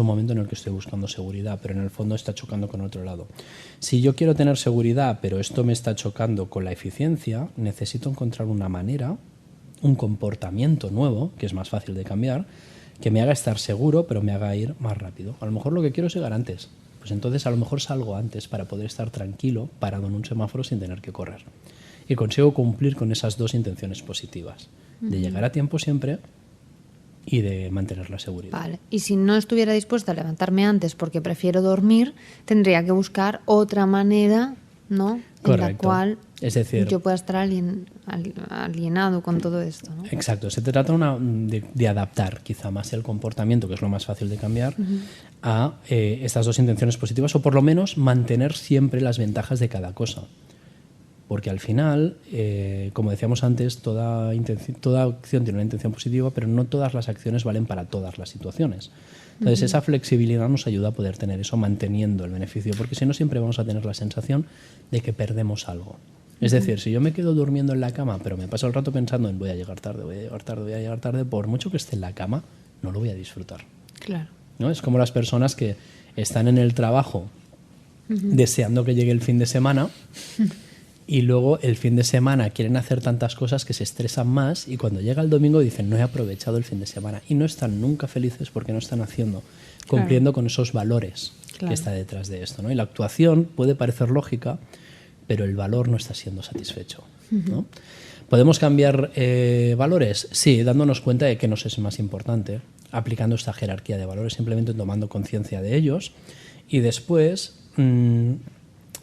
momento en el que estoy buscando seguridad, pero en el fondo está chocando con otro lado. Si yo quiero tener seguridad, pero esto me está chocando con la eficiencia, necesito encontrar una manera, un comportamiento nuevo, que es más fácil de cambiar, que me haga estar seguro, pero me haga ir más rápido. A lo mejor lo que quiero es llegar antes. Pues entonces a lo mejor salgo antes para poder estar tranquilo, parado en un semáforo sin tener que correr. Y consigo cumplir con esas dos intenciones positivas, de llegar a tiempo siempre y de mantener la seguridad. Vale. Y si no estuviera dispuesta a levantarme antes porque prefiero dormir, tendría que buscar otra manera, ¿no? Correcto. En la cual es decir, yo pueda estar alienado con todo esto, ¿no? Exacto. Se trata de adaptar quizá más el comportamiento, que es lo más fácil de cambiar, a estas dos intenciones positivas, o por lo menos mantener siempre las ventajas de cada cosa. Porque al final, como decíamos antes, toda acción tiene una intención positiva, pero no todas las acciones valen para todas las situaciones. Entonces, esa flexibilidad nos ayuda a poder tener eso manteniendo el beneficio, porque si no, siempre vamos a tener la sensación de que perdemos algo. Es decir, si yo me quedo durmiendo en la cama, pero me paso el rato pensando en voy a llegar tarde, voy a llegar tarde, voy a llegar tarde, por mucho que esté en la cama, no lo voy a disfrutar. Claro. ¿No? Es como las personas que están en el trabajo deseando que llegue el fin de semana y luego el fin de semana quieren hacer tantas cosas que se estresan más y cuando llega el domingo dicen no he aprovechado el fin de semana y no están nunca felices porque no están cumpliendo con esos valores que está detrás de esto, ¿no? Y la actuación puede parecer lógica, pero el valor no está siendo satisfecho, ¿no? ¿Podemos cambiar valores? Sí, dándonos cuenta de qué nos es más importante, aplicando esta jerarquía de valores, simplemente tomando conciencia de ellos. Y después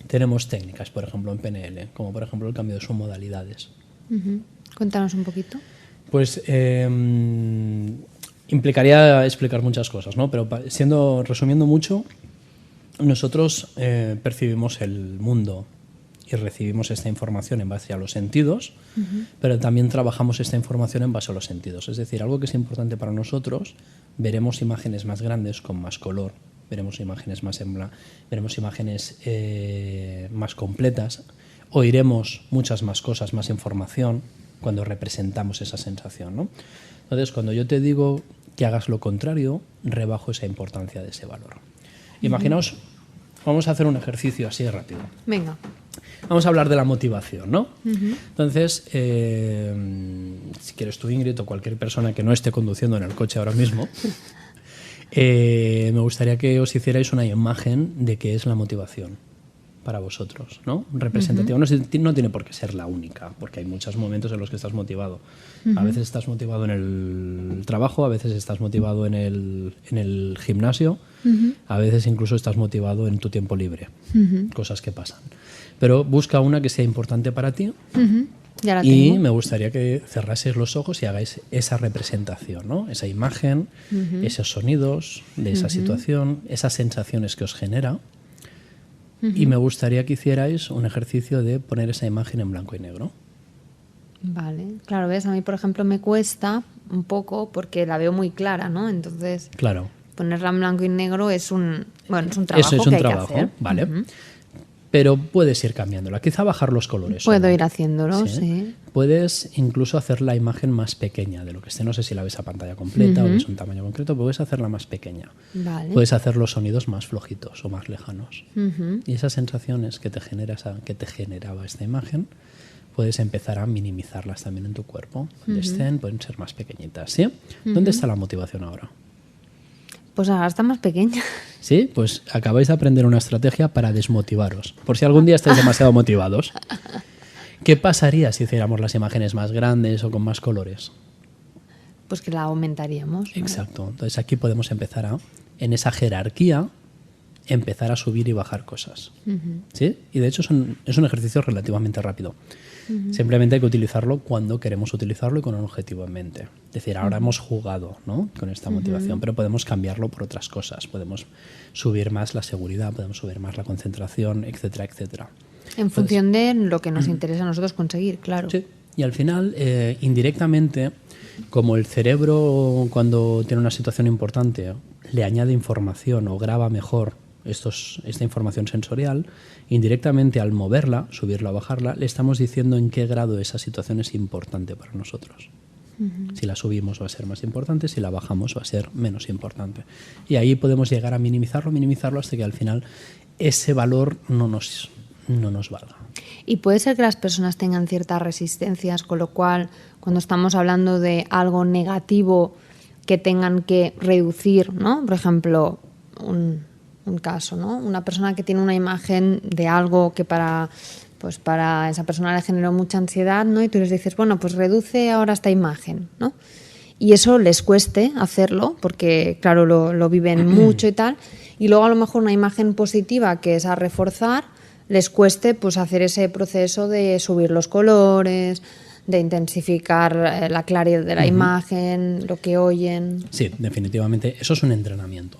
tenemos técnicas, por ejemplo, en PNL, como por ejemplo el cambio de submodalidades. Cuéntanos un poquito. Pues implicaría explicar muchas cosas, ¿no? Pero resumiendo mucho, nosotros percibimos el mundo y recibimos esta información en base a los sentidos, pero también trabajamos esta información en base a los sentidos. Es decir, algo que es importante para nosotros, veremos imágenes más grandes con más color, veremos imágenes veremos imágenes más completas, oiremos muchas más cosas, más información cuando representamos esa sensación, ¿no? Entonces, cuando yo te digo que hagas lo contrario, rebajo esa importancia de ese valor. Imaginaos, vamos a hacer un ejercicio así de rápido. Venga. Vamos a hablar de la motivación, ¿no? Entonces, si quieres tú, Ingrid, o cualquier persona que no esté conduciendo en el coche ahora mismo, me gustaría que os hicierais una imagen de qué es la motivación para vosotros, ¿no? Representativa. No tiene por qué ser la única, porque hay muchos momentos en los que estás motivado. A veces estás motivado en el trabajo, a veces estás motivado en el gimnasio, a veces incluso estás motivado en tu tiempo libre. Cosas que pasan. Pero busca una que sea importante para ti. Ya la y tengo. me gustaría que cerraseis los ojos y hagáis esa representación, ¿no? Esa imagen, esos sonidos de esa situación, esas sensaciones que os genera. Y me gustaría que hicierais un ejercicio de poner esa imagen en blanco y negro. Vale, claro, ves, a mí por ejemplo me cuesta un poco porque la veo muy clara, ¿no? Entonces, Claro. ponerla en blanco y negro es un trabajo Eso es un que hay trabajo, que hacer. ¿vale? Pero puedes ir cambiándola, quizá bajar los colores. Puedo solo. ir haciéndolo, sí. Puedes incluso hacer la imagen más pequeña de lo que esté. No sé si la ves a pantalla completa o ves un tamaño concreto, pero puedes hacerla más pequeña. Vale. Puedes hacer los sonidos más flojitos o más lejanos. Y esas sensaciones que te generaba esta imagen, puedes empezar a minimizarlas también en tu cuerpo. Donde estén, pueden ser más pequeñitas, ¿sí? ¿Dónde está la motivación ahora? Pues ahora está más pequeña. Sí, pues acabáis de aprender una estrategia para desmotivaros. Por si algún día estáis demasiado motivados. ¿Qué pasaría si hiciéramos las imágenes más grandes o con más colores? Pues que la aumentaríamos, ¿no? Exacto. Entonces aquí podemos empezar a en esa jerarquía, empezar a subir y bajar cosas. ¿Sí? Y de hecho es un ejercicio relativamente rápido. Simplemente hay que utilizarlo cuando queremos utilizarlo y con un objetivo en mente. Es decir, ahora hemos jugado, ¿no?, con esta motivación, pero podemos cambiarlo por otras cosas. Podemos subir más la seguridad, podemos subir más la concentración, etcétera, etcétera. En función de lo que nos interesa a nosotros conseguir, claro. Sí. Y al final, indirectamente, como el cerebro cuando tiene una situación importante le añade información o graba mejor esta información sensorial, indirectamente al moverla, subirla o bajarla, le estamos diciendo en qué grado esa situación es importante para nosotros. Si la subimos va a ser más importante, si la bajamos va a ser menos importante. Y ahí podemos llegar a minimizarlo hasta que al final ese valor no nos valga. Y puede ser que las personas tengan ciertas resistencias, con lo cual cuando estamos hablando de algo negativo que tengan que reducir, ¿no? Por ejemplo, un caso, ¿no? Una persona que tiene una imagen de algo que para esa persona le generó mucha ansiedad, ¿no? Y tú les dices, bueno, pues reduce ahora esta imagen, ¿no? Y eso les cueste hacerlo porque, claro, lo viven mucho y tal. Y luego a lo mejor una imagen positiva que es a reforzar, les cueste pues hacer ese proceso de subir los colores, de intensificar la claridad de la imagen, lo que oyen. Sí, definitivamente. Eso es un entrenamiento.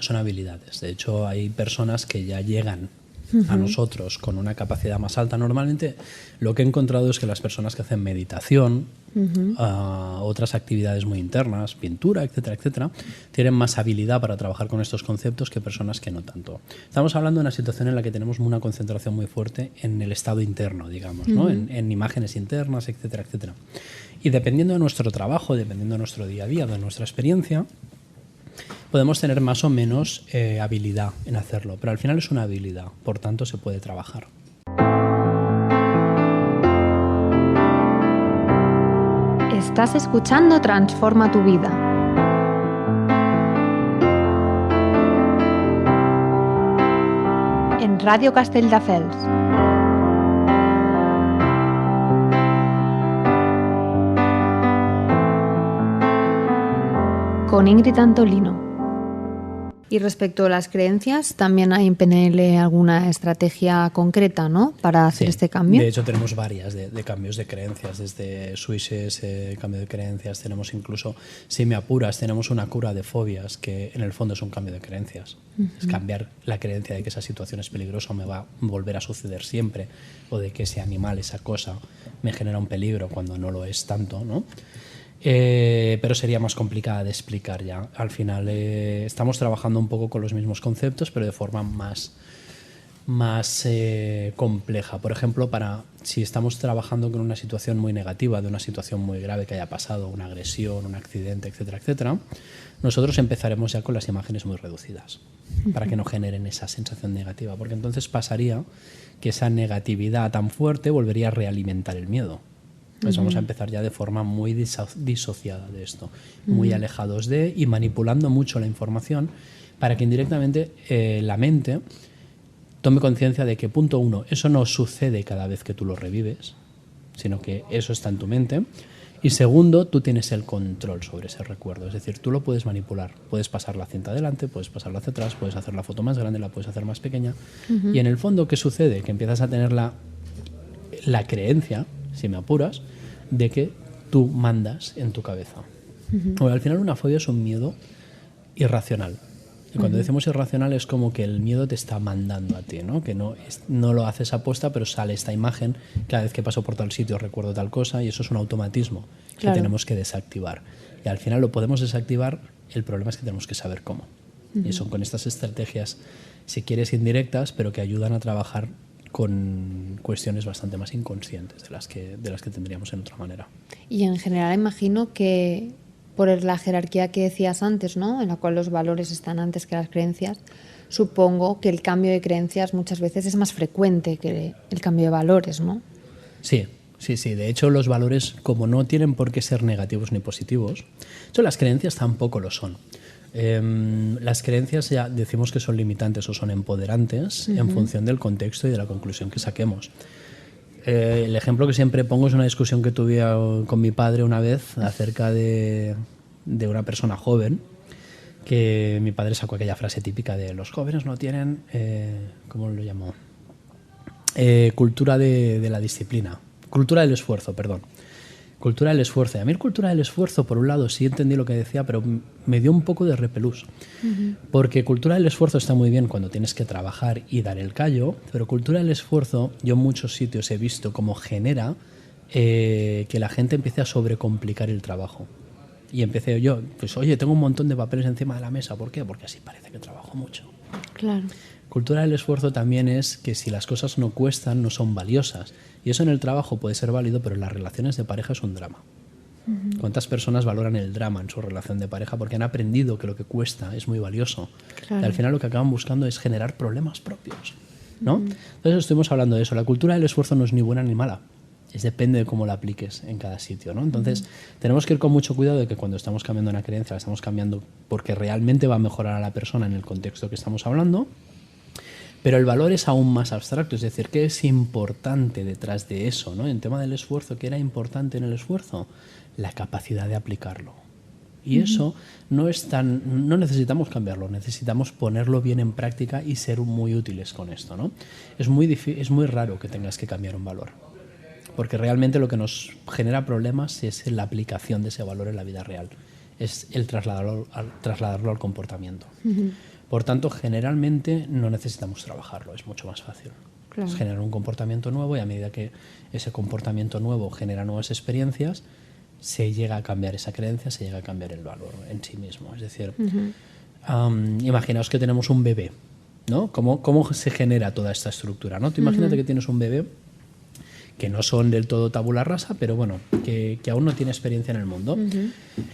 Son habilidades. De hecho, hay personas que ya llegan a nosotros con una capacidad más alta. Normalmente lo que he encontrado es que las personas que hacen meditación, otras actividades muy internas, pintura, etcétera, etcétera, tienen más habilidad para trabajar con estos conceptos que personas que no tanto. Estamos hablando de una situación en la que tenemos una concentración muy fuerte en el estado interno, digamos, ¿no? En imágenes internas, etcétera, etcétera. Y dependiendo de nuestro trabajo, dependiendo de nuestro día a día, de nuestra experiencia, podemos tener más o menos habilidad en hacerlo, pero al final es una habilidad, por tanto se puede trabajar. Estás escuchando Transforma tu vida. En Radio Castelldefels. Con Ingrid Antolino. Y respecto a las creencias, también hay en PNL alguna estrategia concreta, ¿no?, para hacer este cambio. De hecho, tenemos varias de cambios de creencias, desde switches, cambio de creencias, tenemos incluso, si me apuras, tenemos una cura de fobias, que en el fondo es un cambio de creencias. Es cambiar la creencia de que esa situación es peligrosa o me va a volver a suceder siempre, o de que ese animal, esa cosa, me genera un peligro cuando no lo es tanto, ¿no? Pero sería más complicada de explicar ya. Al final estamos trabajando un poco con los mismos conceptos, pero de forma más compleja. Por ejemplo, si estamos trabajando con una situación muy negativa, de una situación muy grave que haya pasado, una agresión, un accidente, etcétera, etcétera, nosotros empezaremos ya con las imágenes muy reducidas para que no generen esa sensación negativa, porque entonces pasaría que esa negatividad tan fuerte volvería a realimentar el miedo. Pues vamos a empezar ya de forma muy disociada de esto, muy alejados de y manipulando mucho la información para que indirectamente la mente tome conciencia de que, punto uno, eso no sucede cada vez que tú lo revives, sino que eso está en tu mente. Y segundo, tú tienes el control sobre ese recuerdo, es decir, tú lo puedes manipular, puedes pasar la cinta adelante, puedes pasarla hacia atrás, puedes hacer la foto más grande, la puedes hacer más pequeña. Y en el fondo, ¿qué sucede? Que empiezas a tener la creencia, si me apuras, de que tú mandas en tu cabeza. Bueno, al final una fobia es un miedo irracional. Y cuando decimos irracional es como que el miedo te está mandando a ti, ¿no? Que no lo haces aposta, pero sale esta imagen, cada vez que paso por tal sitio recuerdo tal cosa, y eso es un automatismo que tenemos que desactivar. Y al final lo podemos desactivar, el problema es que tenemos que saber cómo. Y son con estas estrategias, si quieres, indirectas, pero que ayudan a trabajar con cuestiones bastante más inconscientes de las que tendríamos en otra manera. Y en general imagino que por la jerarquía que decías antes, ¿no?, en la cual los valores están antes que las creencias, supongo que el cambio de creencias muchas veces es más frecuente que el cambio de valores, ¿no? Sí. De hecho, los valores, como no tienen por qué ser negativos ni positivos, de hecho, las creencias tampoco lo son. Las creencias ya decimos que son limitantes o son empoderantes en función del contexto y de la conclusión que saquemos. El ejemplo que siempre pongo es una discusión que tuve con mi padre una vez acerca de una persona joven que mi padre sacó aquella frase típica de los jóvenes no tienen, ¿cómo lo llamó? Cultura de la disciplina, cultura del esfuerzo, perdón. Cultura del esfuerzo. Y a mí cultura del esfuerzo, por un lado, sí entendí lo que decía, pero me dio un poco de repelús. Porque cultura del esfuerzo está muy bien cuando tienes que trabajar y dar el callo, pero cultura del esfuerzo, yo en muchos sitios he visto cómo genera que la gente empiece a sobrecomplicar el trabajo. Y empecé yo, pues oye, tengo un montón de papeles encima de la mesa. ¿Por qué? Porque así parece que trabajo mucho. Claro. Cultura del esfuerzo también es que si las cosas no cuestan, no son valiosas. Y eso en el trabajo puede ser válido, pero en las relaciones de pareja es un drama. ¿Cuántas personas valoran el drama en su relación de pareja porque han aprendido que lo que cuesta es muy valioso? Claro. Y al final lo que acaban buscando es generar problemas propios, ¿no? Entonces estuvimos hablando de eso. La cultura del esfuerzo no es ni buena ni mala. Depende de cómo la apliques en cada sitio, ¿no? Entonces, tenemos que ir con mucho cuidado de que cuando estamos cambiando una creencia, la estamos cambiando porque realmente va a mejorar a la persona en el contexto que estamos hablando, pero el valor es aún más abstracto, es decir, ¿qué es importante detrás de eso, ¿no? En tema del esfuerzo, ¿qué era importante en el esfuerzo? La capacidad de aplicarlo. Y eso no necesitamos cambiarlo, necesitamos ponerlo bien en práctica y ser muy útiles con esto, ¿no? Es muy raro que tengas que cambiar un valor. Porque realmente lo que nos genera problemas es la aplicación de ese valor en la vida real, es el trasladarlo al comportamiento. Por tanto, generalmente no necesitamos trabajarlo, es mucho más fácil. Claro. Es generar un comportamiento nuevo y a medida que ese comportamiento nuevo genera nuevas experiencias, se llega a cambiar esa creencia, se llega a cambiar el valor en sí mismo. Es decir, imaginaos que tenemos un bebé, ¿no? ¿Cómo se genera toda esta estructura, ¿no? Tú imagínate que tienes un bebé que no son del todo tabula rasa, pero bueno, que aún no tiene experiencia en el mundo.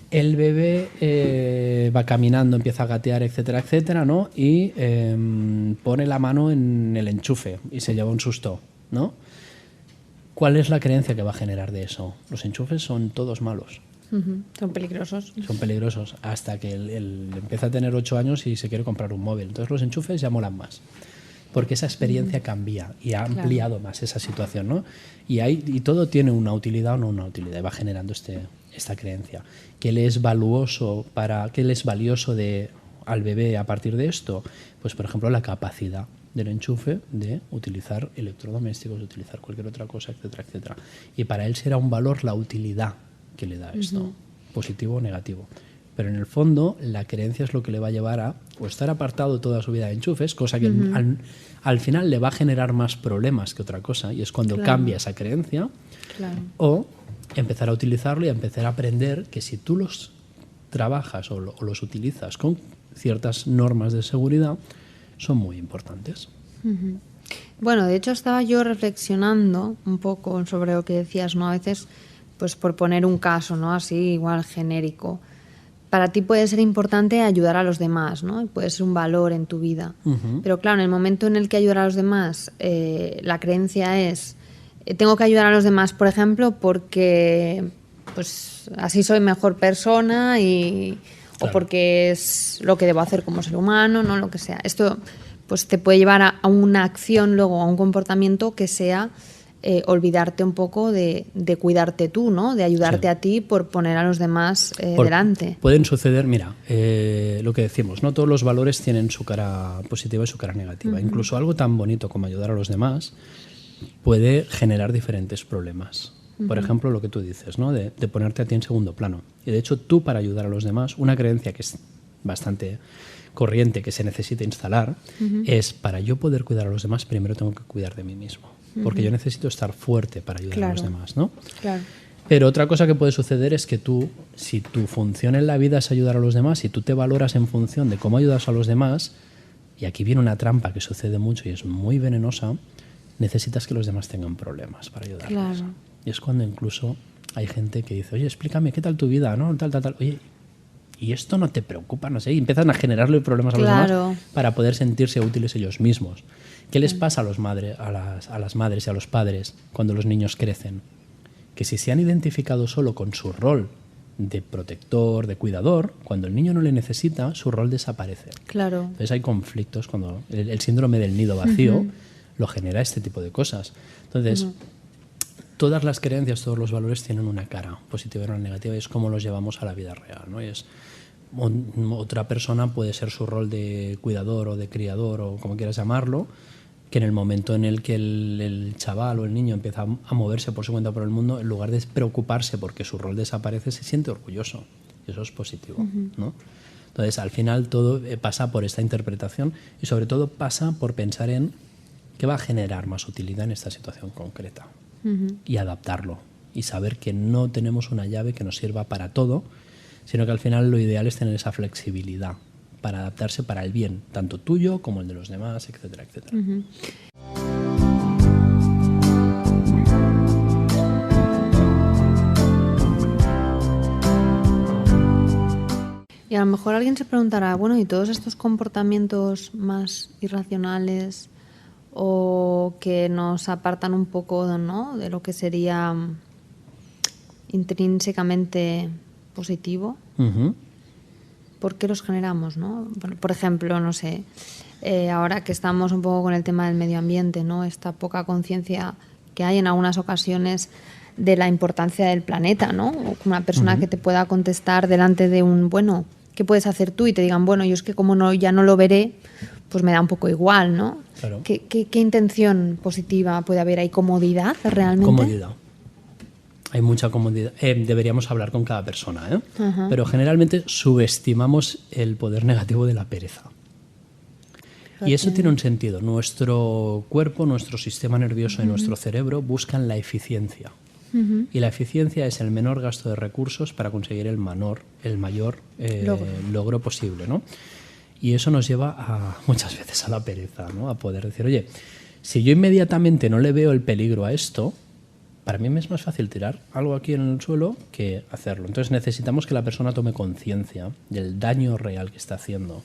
El bebé va caminando, empieza a gatear, etcétera, etcétera, ¿no? Y pone la mano en el enchufe y se lleva un susto, ¿no? ¿Cuál es la creencia que va a generar de eso? Los enchufes son todos malos. Son peligrosos. Son peligrosos, hasta que él empieza a tener 8 años y se quiere comprar un móvil. Entonces los enchufes ya molan más. Porque esa experiencia cambia y ha ampliado más esa situación, ¿no? Y todo tiene una utilidad o no una utilidad, y va generando esta creencia. ¿Qué le es valioso al bebé a partir de esto? Pues, por ejemplo, la capacidad del enchufe de utilizar electrodomésticos, de utilizar cualquier otra cosa, etcétera, etcétera. Y para él será un valor la utilidad que le da esto, positivo o negativo. Pero en el fondo la creencia es lo que le va a llevar a o estar apartado toda su vida de enchufes, cosa que al final le va a generar más problemas que otra cosa, y es cuando cambia esa creencia, o empezar a utilizarlo y a empezar a aprender que si tú los trabajas o los utilizas con ciertas normas de seguridad, son muy importantes. Bueno, de hecho estaba yo reflexionando un poco sobre lo que decías, ¿no? A veces, pues por poner un caso, ¿no? Así igual genérico. Para ti puede ser importante ayudar a los demás, ¿no? Puede ser un valor en tu vida. Pero claro, en el momento en el que ayudar a los demás, la creencia es, tengo que ayudar a los demás, por ejemplo, porque pues así soy mejor persona o porque es lo que debo hacer como ser humano, ¿no? Lo que sea. Esto pues te puede llevar a una acción, luego a un comportamiento que sea olvidarte un poco de cuidarte tú, ¿no? De ayudarte a ti por poner a los demás delante. Pueden suceder, mira, lo que decimos, no todos los valores tienen su cara positiva y su cara negativa. Incluso algo tan bonito como ayudar a los demás puede generar diferentes problemas. Por ejemplo, lo que tú dices, ¿no? De ponerte a ti en segundo plano. Y de hecho, tú para ayudar a los demás, una creencia que es bastante corriente, que se necesita instalar, es para yo poder cuidar a los demás, primero tengo que cuidar de mí mismo. Porque yo necesito estar fuerte para ayudar a los demás, ¿no? Claro. Pero otra cosa que puede suceder es que si tu función en la vida es ayudar a los demás, si tú te valoras en función de cómo ayudas a los demás, y aquí viene una trampa que sucede mucho y es muy venenosa, necesitas que los demás tengan problemas para ayudarles. Claro. Y es cuando incluso hay gente que dice, oye, explícame, ¿qué tal tu vida? ¿No? Tal. Oye, ¿y esto no te preocupa? No sé, y empiezan a generarle problemas a los demás para poder sentirse útiles ellos mismos. ¿Qué les pasa a las madres y a los padres cuando los niños crecen? Que si se han identificado solo con su rol de protector, de cuidador, cuando el niño no le necesita, su rol desaparece. Claro. Entonces hay conflictos cuando el síndrome del nido vacío lo genera este tipo de cosas. Entonces, todas las creencias, todos los valores tienen una cara positiva y una negativa, y es como los llevamos a la vida real, ¿no? Y es Otra persona puede ser su rol de cuidador o de criador o como quieras llamarlo, que en el momento en el que el chaval o el niño empieza a moverse por su cuenta por el mundo, en lugar de preocuparse porque su rol desaparece, se siente orgulloso. Y eso es positivo, ¿no? Entonces, al final todo pasa por esta interpretación y sobre todo pasa por pensar en qué va a generar más utilidad en esta situación concreta y adaptarlo y saber que no tenemos una llave que nos sirva para todo, sino que al final lo ideal es tener esa flexibilidad para adaptarse para el bien, tanto tuyo como el de los demás, etcétera, etcétera. Y a lo mejor alguien se preguntará, bueno, ¿y todos estos comportamientos más irracionales o que nos apartan un poco, ¿no?, de lo que sería intrínsecamente positivo? ¿Por qué los generamos, no? Por ejemplo, no sé, ahora que estamos un poco con el tema del medio ambiente, ¿no?, esta poca conciencia que hay en algunas ocasiones de la importancia del planeta, ¿no? O una persona que te pueda contestar delante de un, bueno, ¿qué puedes hacer tú? Y te digan, bueno, yo es que como no, ya no lo veré, pues me da un poco igual, ¿no? Claro. ¿Qué intención positiva puede haber? ¿Hay comodidad realmente? Comodidad. Hay mucha comodidad. Deberíamos hablar con cada persona, ¿eh? Pero generalmente subestimamos el poder negativo de la pereza. Y eso tiene un sentido. Nuestro cuerpo, nuestro sistema nervioso y nuestro cerebro buscan la eficiencia. Y la eficiencia es el menor gasto de recursos para conseguir el mayor logro posible, ¿no? Y eso nos lleva muchas veces a la pereza, ¿no? A poder decir, oye, si yo inmediatamente no le veo el peligro a esto, para mí me es más fácil tirar algo aquí en el suelo que hacerlo. Entonces necesitamos que la persona tome conciencia del daño real que está haciendo,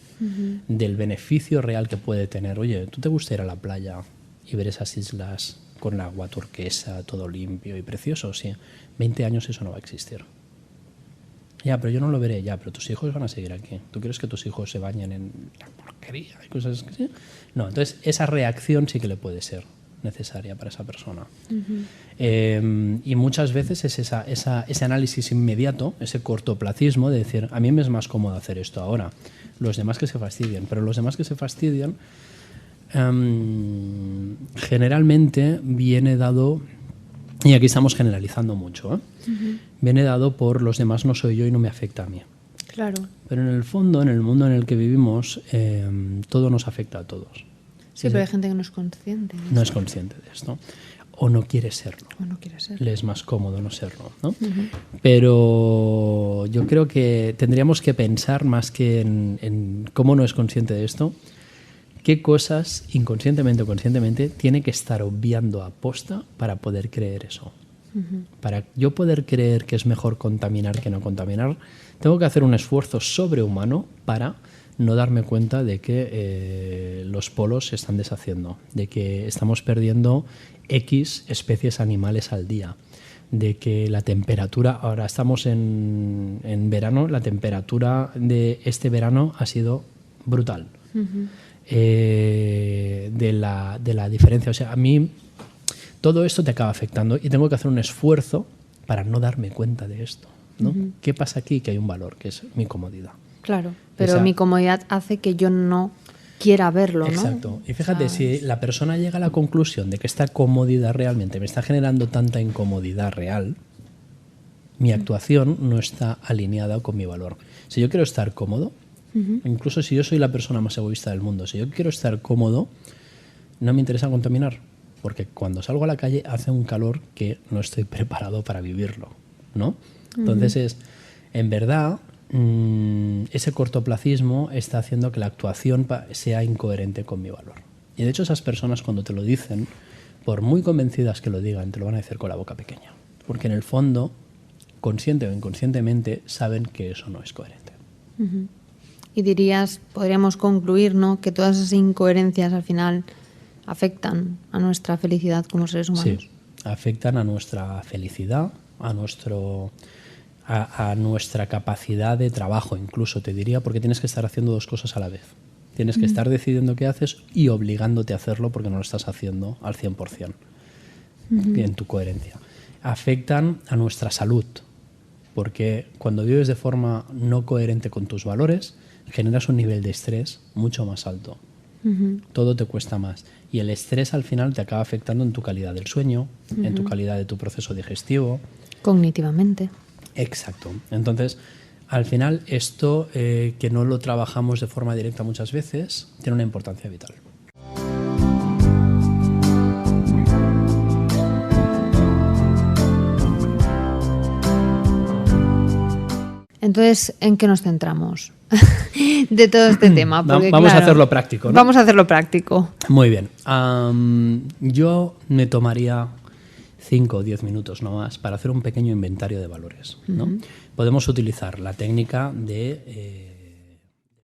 del beneficio real que puede tener. Oye, ¿tú te gusta ir a la playa y ver esas islas con el agua turquesa, todo limpio y precioso? Sí, 20 años eso no va a existir. Ya, pero yo no lo veré. Ya, pero tus hijos van a seguir aquí. ¿Tú quieres que tus hijos se bañen en la porquería y cosas así? No, entonces esa reacción sí que le puede ser necesaria para esa persona. Y muchas veces es ese análisis inmediato, ese cortoplacismo de decir, a mí me es más cómodo hacer esto ahora. Los demás que se fastidian. Pero los demás que se fastidian generalmente viene dado, y aquí estamos generalizando mucho, viene dado por los demás no soy yo y no me afecta a mí. Claro. Pero en el fondo, en el mundo en el que vivimos, todo nos afecta a todos. Sí, pero hay gente que no es consciente. No es consciente de esto. O no quiere serlo. O no quiere serlo. Le es más cómodo no serlo, ¿no? Pero yo creo que tendríamos que pensar más que en cómo no es consciente de esto, qué cosas, inconscientemente o conscientemente, tiene que estar obviando a posta para poder creer eso. Para yo poder creer que es mejor contaminar que no contaminar, tengo que hacer un esfuerzo sobrehumano para no darme cuenta de que los polos se están deshaciendo, de que estamos perdiendo X especies animales al día, de que la temperatura, ahora estamos en verano, la temperatura de este verano ha sido brutal. De la diferencia, o sea, a mí todo esto te acaba afectando y tengo que hacer un esfuerzo para no darme cuenta de esto, ¿no? ¿Qué pasa aquí? Que hay un valor, que es mi comodidad. Claro, pero mi comodidad hace que yo no quiera verlo, ¿no? Exacto. Y fíjate, si la persona llega a la conclusión de que esta comodidad realmente me está generando tanta incomodidad real, mi actuación no está alineada con mi valor. Si yo quiero estar cómodo, incluso si yo soy la persona más egoísta del mundo, si yo quiero estar cómodo, no me interesa contaminar, porque cuando salgo a la calle hace un calor que no estoy preparado para vivirlo, ¿no? Entonces en verdad, ese cortoplacismo está haciendo que la actuación sea incoherente con mi valor. Y de hecho esas personas cuando te lo dicen, por muy convencidas que lo digan, te lo van a decir con la boca pequeña. Porque en el fondo, consciente o inconscientemente, saben que eso no es coherente. Y dirías, podríamos concluir, ¿no?, que todas esas incoherencias al final afectan a nuestra felicidad como seres humanos. Sí, afectan a nuestra felicidad, a nuestra capacidad de trabajo, incluso te diría, porque tienes que estar haciendo dos cosas a la vez. Tienes que estar decidiendo qué haces y obligándote a hacerlo porque no lo estás haciendo al 100% en tu coherencia. Afectan a nuestra salud, porque cuando vives de forma no coherente con tus valores, generas un nivel de estrés mucho más alto. Todo te cuesta más. Y el estrés al final te acaba afectando en tu calidad del sueño, en tu calidad de tu proceso digestivo. Cognitivamente. Exacto. Entonces, al final, esto que no lo trabajamos de forma directa muchas veces, tiene una importancia vital. Entonces, ¿en qué nos centramos de todo este tema? Porque, vamos a hacerlo práctico, ¿no? Vamos a hacerlo práctico. Muy bien. Yo me tomaría 5 o 10 minutos no más para hacer un pequeño inventario de valores, ¿no? Podemos utilizar la técnica de